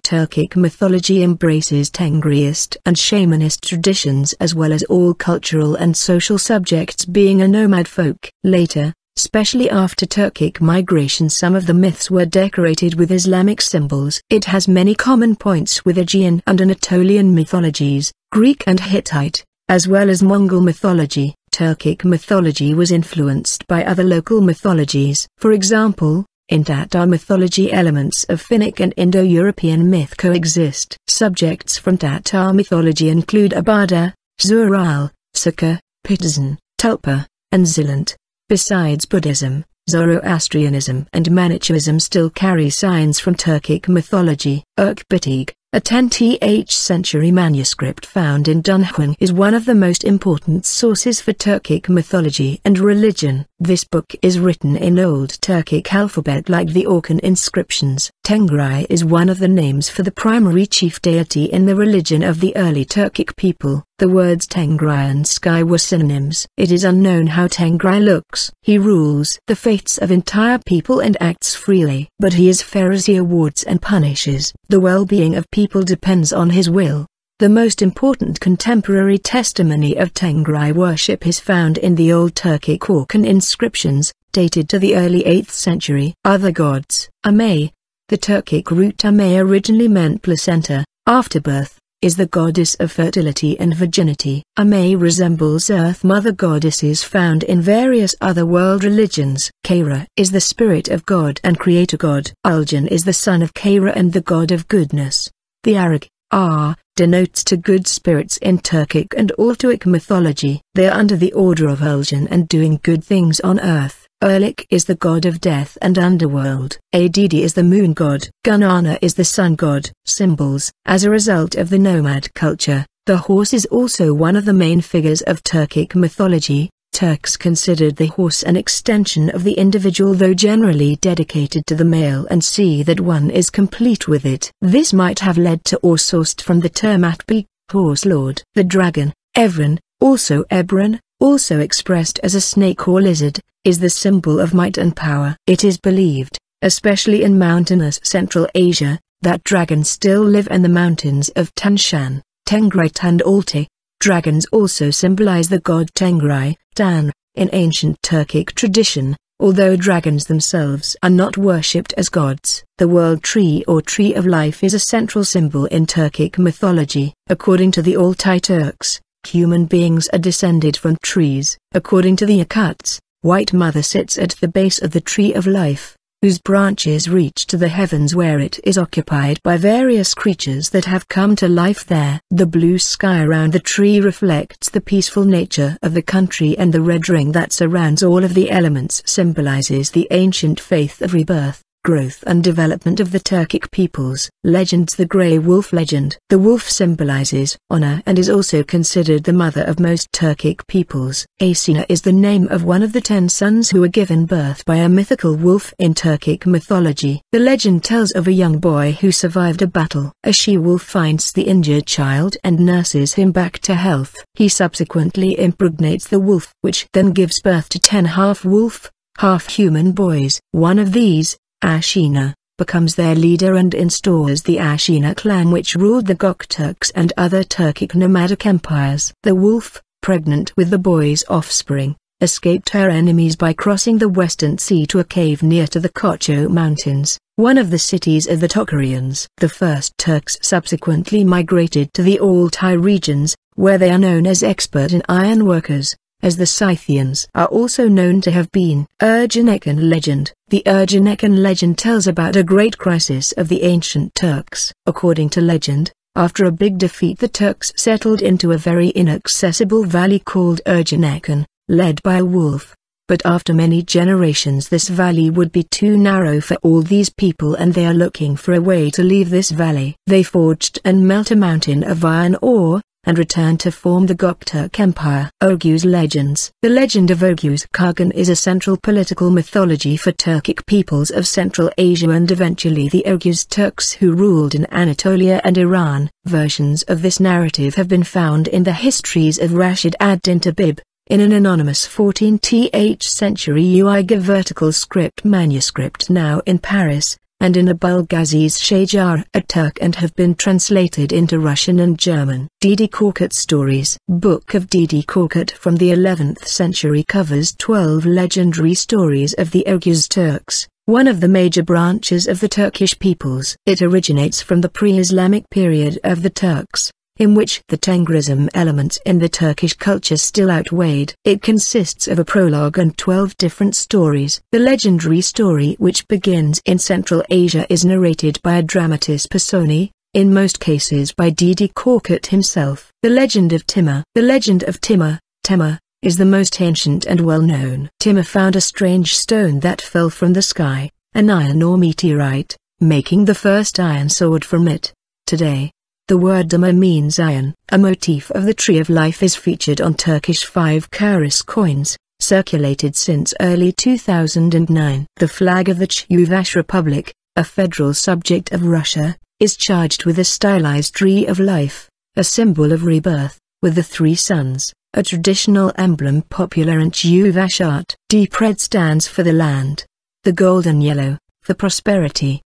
Turkic mythology embraces Tengriist and Shamanist traditions as well as all cultural and social subjects, being a nomad folk. Later, especially after Turkic migration, some of the myths were decorated with Islamic symbols. It has many common points with Aegean and Anatolian mythologies, Greek and Hittite, as well as Mongol mythology. Turkic mythology was influenced by other local mythologies. For example, in Tatar mythology, elements of Finnic and Indo-European myth coexist. Subjects from Tatar mythology include Äbädä, Şüräle, Şekä, Pitsen, Tulpar, and Zilant. Besides Buddhism, Zoroastrianism and Manichaeism still carry signs from Turkic mythology. Irk Bitig, a 10th century manuscript found in Dunhuang, is one of the most important sources for Turkic mythology and religion. This book is written in Old Turkic alphabet like the Orkhon inscriptions. Tengri is one of the names for the primary chief deity in the religion of the early Turkic people. The words Tengri and sky were synonyms. It is unknown how Tengri looks. He rules the fates of entire people and acts freely. But he is fair as he awards and punishes. The well-being of people depends on his will. The most important contemporary testimony of Tengri worship is found in the Old Turkic Orkhon inscriptions, dated to the early 8th century. Other gods. Ame. The Turkic root Ame originally meant placenta, afterbirth, is the goddess of fertility and virginity. Ame resembles Earth Mother goddesses found in various other world religions. Kara is the spirit of God and creator god. Uljan is the son of Kara and the god of goodness. The Arag, denotes to good spirits in Turkic and Altaic mythology. They are under the order of Uljan and doing good things on earth. Erlik is the god of death and underworld. Äbädä is the moon god. Gunana is the sun god. Symbols. As a result of the nomad culture, the horse is also one of the main figures of Turkic mythology. Turks considered the horse an extension of the individual, though generally dedicated to the male, and see that one is complete with it. This might have led to or sourced from the term Atbi, horse lord. The dragon, Evren, also Ebron, also expressed as a snake or lizard, is the symbol of might and power. It is believed, especially in mountainous Central Asia, that dragons still live in the mountains of Tanshan, Tengriist and Altai. Dragons also symbolize the god Tengri, Tan, in ancient Turkic tradition, although dragons themselves are not worshipped as gods. The world tree or tree of life is a central symbol in Turkic mythology. According to the Altai Turks, human beings are descended from trees. According to the Yakuts, White Mother sits at the base of the tree of life, whose branches reach to the heavens, where it is occupied by various creatures that have come to life there. The blue sky around the tree reflects the peaceful nature of the country, and the red ring that surrounds all of the elements symbolizes the ancient faith of rebirth, growth and development of the Turkic peoples. Legends. The Grey Wolf legend. The wolf symbolizes honor and is also considered the mother of most Turkic peoples. Aesina is the name of one of the 10 sons who were given birth by a mythical wolf in Turkic mythology. The legend tells of a young boy who survived a battle. A she-wolf finds the injured child and nurses him back to health. He subsequently impregnates the wolf, which then gives birth to 10 half-wolf, half-human boys. One of these, Ashina, becomes their leader and installs the Ashina clan, which ruled the Gökturks and other Turkic nomadic empires. The wolf, pregnant with the boy's offspring, escaped her enemies by crossing the Western Sea to a cave near to the Kocho Mountains, one of the cities of the Tocharians. The first Turks subsequently migrated to the Altai regions, where they are known as expert in iron workers, as the Scythians are also known to have been. Ergenekon legend. The Ergenekon legend tells about a great crisis of the ancient Turks. According to legend, after a big defeat, the Turks settled into a very inaccessible valley called Ergenekon, led by a wolf. But after many generations this valley would be too narrow for all these people, and they are looking for a way to leave this valley. They forged and melt a mountain of iron ore, and returned to form the Gökturk Empire. Oghuz legends. The legend of Oghuz Khagan is a central political mythology for Turkic peoples of Central Asia and eventually the Oghuz Turks who ruled in Anatolia and Iran. Versions of this narrative have been found in the histories of Rashid ad-Din Tabib, in an anonymous 14th century Uyghur vertical script manuscript now in Paris, and in Abulgazi's Shajar at-Turk and have been translated into Russian and German. Dede Korkut Stories. Book of Dede Korkut from the 11th century covers 12 legendary stories of the Oghuz Turks, one of the major branches of the Turkish peoples. It originates from the pre-Islamic period of the Turks, in which the Tengrism elements in the Turkish culture still outweighed. It consists of a prologue and 12 different stories. The legendary story, which begins in Central Asia, is narrated by a dramatis personae, in most cases by Dede Korkut himself. The legend of Timur. The legend of Timur, is the most ancient and well-known. Timur found a strange stone that fell from the sky, an iron or meteorite, making the first iron sword from it. Today, the word Timur means iron. A motif of the Tree of Life is featured on Turkish 5 kuruş coins, circulated since early 2009. The flag of the Chuvash Republic, a federal subject of Russia, is charged with a stylized Tree of Life, a symbol of rebirth, with the 3 suns, a traditional emblem popular in Chuvash art. Dpred stands for the land. The golden yellow, for prosperity.